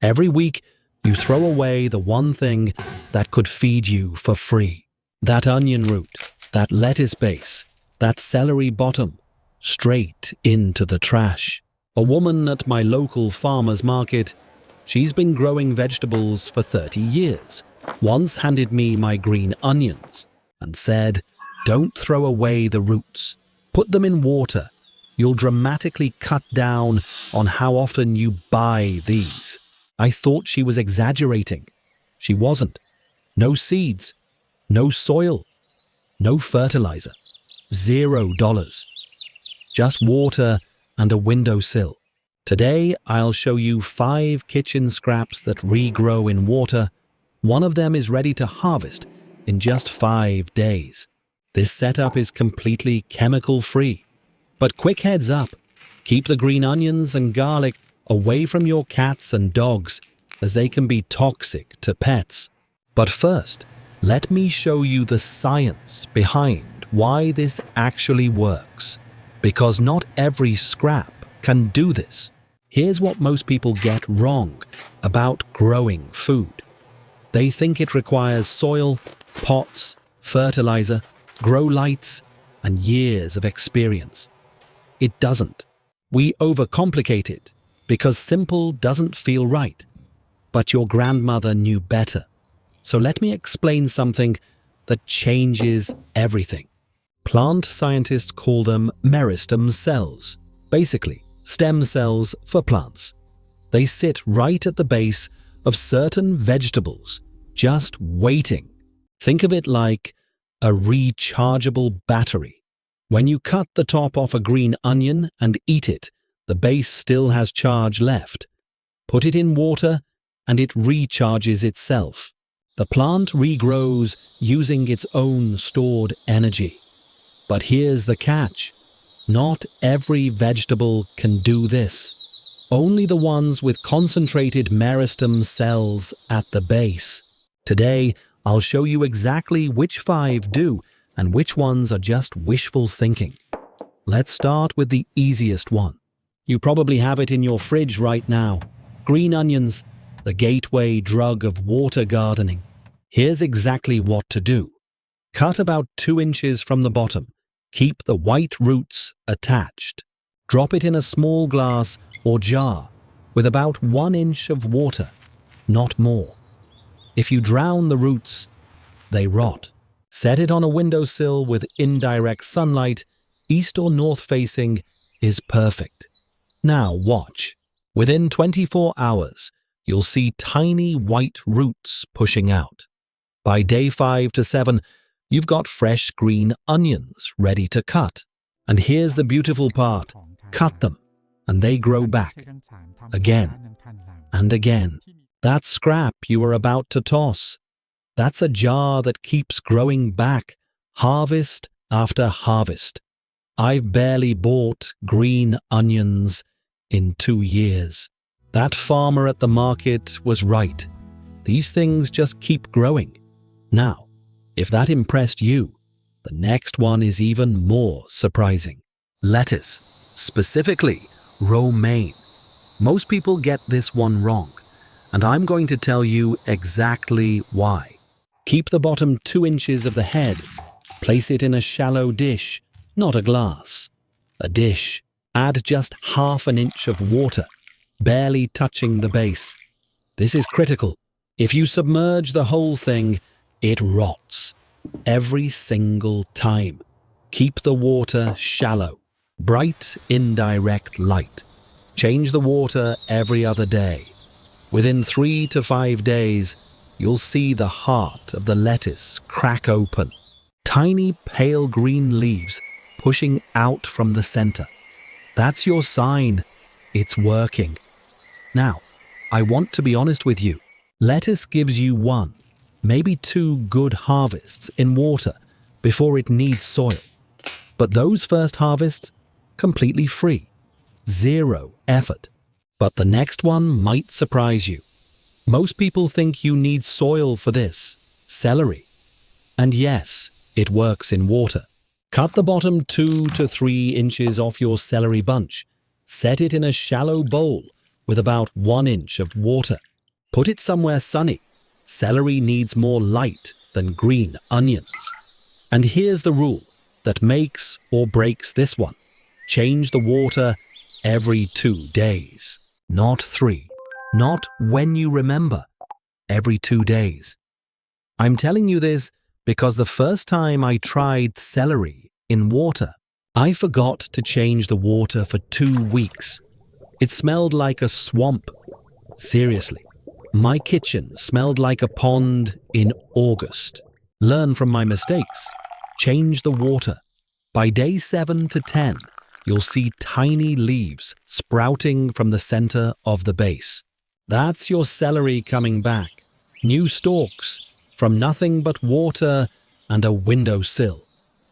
Every week, you throw away the one thing that could feed you for free. That onion root, that lettuce base, that celery bottom, straight into the trash. A woman at my local farmer's market, she's been growing vegetables for 30 years, once handed me my green onions and said, "Don't throw away the roots. Put them in water. You'll dramatically cut down on how often you buy these." I thought she was exaggerating. She wasn't. No seeds, no soil, no fertilizer, $0. Just water and a windowsill. Today, I'll show you 5 kitchen scraps that regrow in water. One of them is ready to harvest in just 5 days. This setup is completely chemical-free. But quick heads up, keep the green onions and garlic away from your cats and dogs, as they can be toxic to pets. But first, let me show you the science behind why this actually works. Because not every scrap can do this. Here's what most people get wrong about growing food. They think it requires soil, pots, fertilizer, grow lights, and years of experience. It doesn't. We overcomplicate it because simple doesn't feel right. But your grandmother knew better. So let me explain something that changes everything. Plant scientists call them Meristem cells, basically stem cells for plants. They sit right at the base of certain vegetables, just waiting. Think of it like a rechargeable battery. When you cut the top off a green onion and eat it, the base still has charge left. Put it in water and it recharges itself. The plant regrows using its own stored energy. But here's the catch. Not every vegetable can do this. Only the ones with concentrated meristem cells at the base. Today, I'll show you exactly which 5 do and which ones are just wishful thinking. Let's start with the easiest one. You probably have it in your fridge right now. Green onions, the gateway drug of water gardening. Here's exactly what to do. Cut about 2 inches from the bottom. Keep the white roots attached. Drop it in a small glass or jar with about 1 inch of water, not more. If you drown the roots, they rot. Set it on a windowsill with indirect sunlight, east or north facing is perfect. Now watch. Within 24 hours, you'll see tiny white roots pushing out. By day 5 to 7, you've got fresh green onions ready to cut. And here's the beautiful part. Cut them, and they grow back. Again and again. That scrap you are about to toss, that's a jar that keeps growing back, harvest after harvest. I've barely bought green onions in 2 years. That farmer at the market was right. These things just keep growing. Now, if that impressed you, the next one is even more surprising. Lettuce, specifically romaine. Most people get this one wrong, and I'm going to tell you exactly why. Keep the bottom 2 inches of the head. Place it in a shallow dish, not a glass. A dish. Add just ½ an inch of water, barely touching the base. This is critical. If you submerge the whole thing, it rots. Every single time. Keep the water shallow. Bright, indirect light. Change the water every other day. Within 3 to 5 days, you'll see the heart of the lettuce crack open. Tiny pale green leaves pushing out from the center. That's your sign. It's working. Now, I want to be honest with you. Lettuce gives you 1, maybe 2 good harvests in water before it needs soil. But those first harvests, completely free. 0 effort. But the next one might surprise you. Most people think you need soil for this, celery. And yes, it works in water. Cut the bottom 2 to 3 inches off your celery bunch. Set it in a shallow bowl with about 1 inch of water. Put it somewhere sunny. Celery needs more light than green onions. And here's the rule that makes or breaks this one. Change the water every 2 days, not 3. Not when you remember, every 2 days. I'm telling you this because the first time I tried celery in water, I forgot to change the water for 2 weeks. It smelled like a swamp. Seriously, my kitchen smelled like a pond in August. Learn from my mistakes. Change the water. By day 7 to 10, you'll see tiny leaves sprouting from the center of the base. That's your celery coming back. New stalks from nothing but water and a windowsill.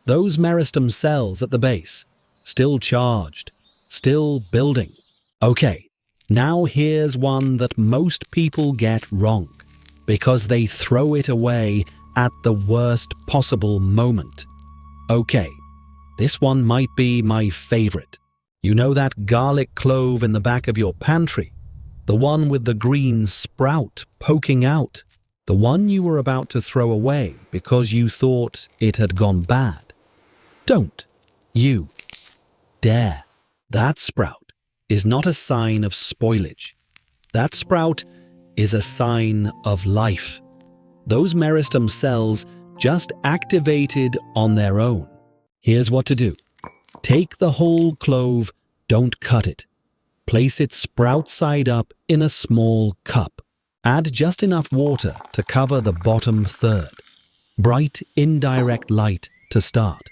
Those Meristem cells at the base, still charged, still building. Okay, now here's one that most people get wrong because they throw it away at the worst possible moment. Okay, this one might be my favorite. You know that garlic clove in the back of your pantry? The one with the green sprout poking out? The one you were about to throw away because you thought it had gone bad? Don't you dare. That sprout is not a sign of spoilage. That sprout is a sign of life. Those Meristem cells just activated on their own. Here's what to do. Take the whole clove, don't cut it. Place it sprout side up in a small cup. Add just enough water to cover the bottom third. Bright indirect light to start.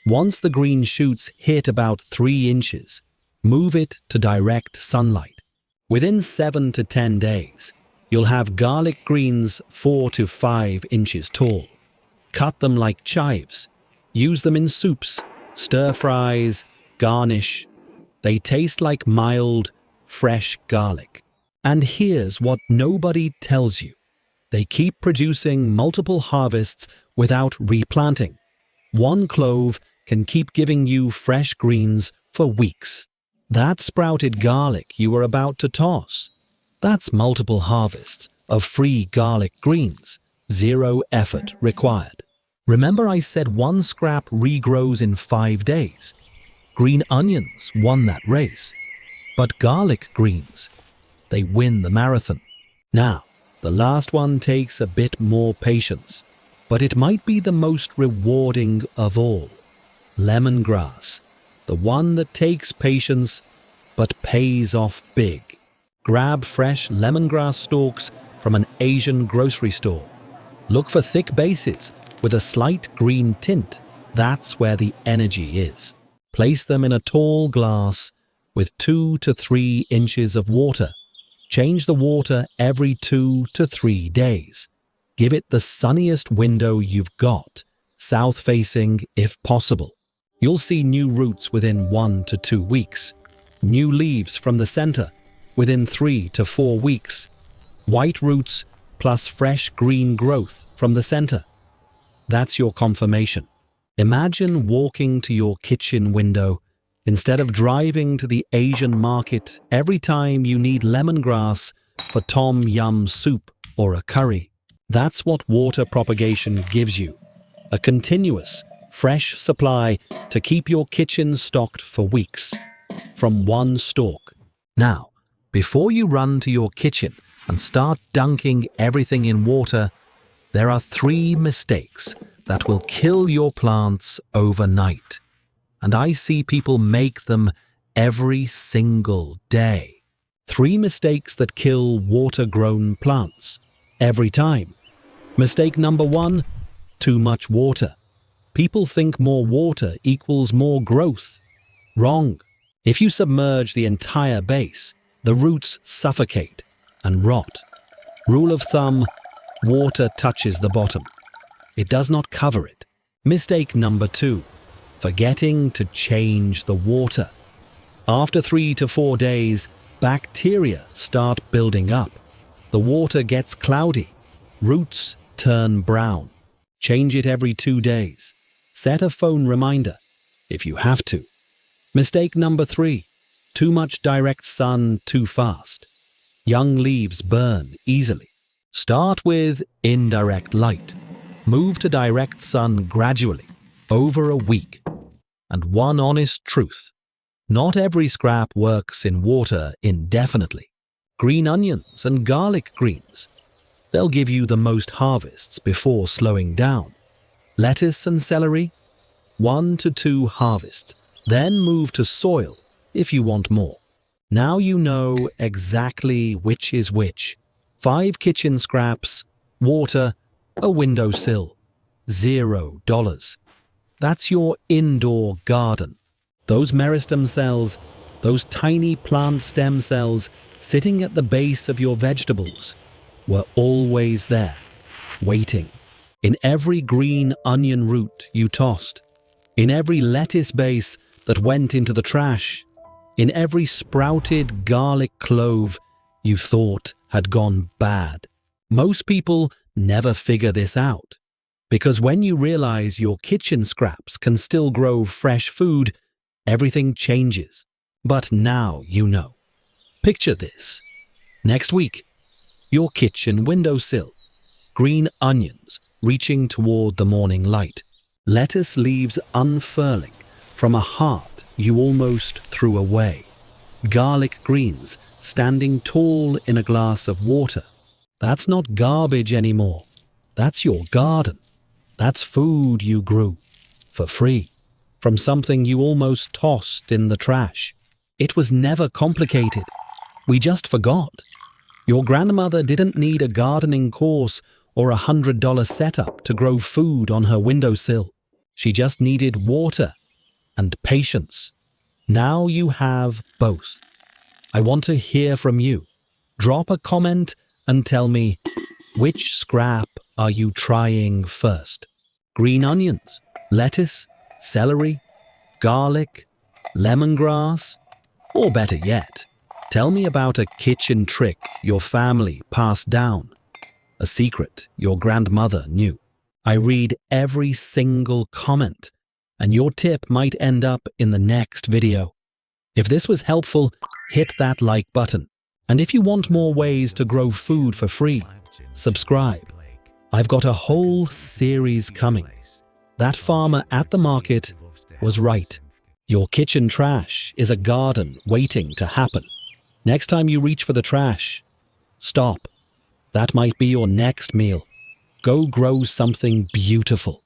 Once the green shoots hit about 3 inches, move it to direct sunlight. Within 7 to 10 days, you'll have garlic greens 4 to 5 inches tall. Cut them like chives. Use them in soups, stir-fries, garnish. They taste like mild, fresh garlic. And here's what nobody tells you. They keep producing multiple harvests without replanting. One clove can keep giving you fresh greens for weeks. That sprouted garlic you were about to toss, that's multiple harvests of free garlic greens, 0 effort required. Remember I said one scrap regrows in 5 days? Green onions won that race. But garlic greens, they win the marathon. Now, the last one takes a bit more patience, but it might be the most rewarding of all. Lemongrass, the one that takes patience but pays off big. Grab fresh lemongrass stalks from an Asian grocery store. Look for thick bases with a slight green tint. That's where the energy is. Place them in a tall glass with 2 to 3 inches of water. Change the water every 2 to 3 days. Give it the sunniest window you've got, south-facing if possible. You'll see new roots within 1 to 2 weeks. New leaves from the center within 3 to 4 weeks. White roots plus fresh green growth from the center. That's your confirmation. Imagine walking to your kitchen window instead of driving to the Asian market every time you need lemongrass for tom yum soup or a curry. That's what water propagation gives you. A continuous, fresh supply to keep your kitchen stocked for weeks. From one stalk. Now, before you run to your kitchen and start dunking everything in water, there are 3 mistakes that will kill your plants overnight. And I see people make them every single day. 3 mistakes that kill water-grown plants every time. Mistake number 1, too much water. People think more water equals more growth. Wrong. If you submerge the entire base, the roots suffocate and rot. Rule of thumb, water touches the bottom. It does not cover it. Mistake number 2, forgetting to change the water. After 3 to 4 days, bacteria start building up. The water gets cloudy. Roots turn brown. Change it every 2 days. Set a phone reminder if you have to. Mistake number 3, too much direct sun too fast. Young leaves burn easily. Start with indirect light. Move to direct sun gradually, over a week. And one honest truth: not every scrap works in water indefinitely. Green onions and garlic greens, they'll give you the most harvests before slowing down. Lettuce and celery, 1 to 2 harvests, then move to soil if you want more. Now you know exactly which is which. 5 kitchen scraps, water, a windowsill, $0. That's your indoor garden. Those meristem cells, those tiny plant stem cells sitting at the base of your vegetables, were always there, waiting. In every green onion root you tossed, in every lettuce base that went into the trash, in every sprouted garlic clove you thought had gone bad. Most people never figure this out, because when you realize your kitchen scraps can still grow fresh food, everything changes. But now you know. Picture this. Next week, your kitchen windowsill. Green onions reaching toward the morning light. Lettuce leaves unfurling from a heart you almost threw away. Garlic greens standing tall in a glass of water. That's not garbage anymore. That's your garden. That's food you grew for free from something you almost tossed in the trash. It was never complicated. We just forgot. Your grandmother didn't need a gardening course or $100 setup to grow food on her windowsill. She just needed water and patience. Now you have both. I want to hear from you. Drop a comment and tell me, which scrap are you trying first? Green onions, lettuce, celery, garlic, lemongrass? Or better yet, tell me about a kitchen trick your family passed down, a secret your grandmother knew. I read every single comment, and your tip might end up in the next video. If this was helpful, hit that like button. And if you want more ways to grow food for free, subscribe. I've got a whole series coming. That farmer at the market was right. Your kitchen trash is a garden waiting to happen. Next time you reach for the trash, stop. That might be your next meal. Go grow something beautiful.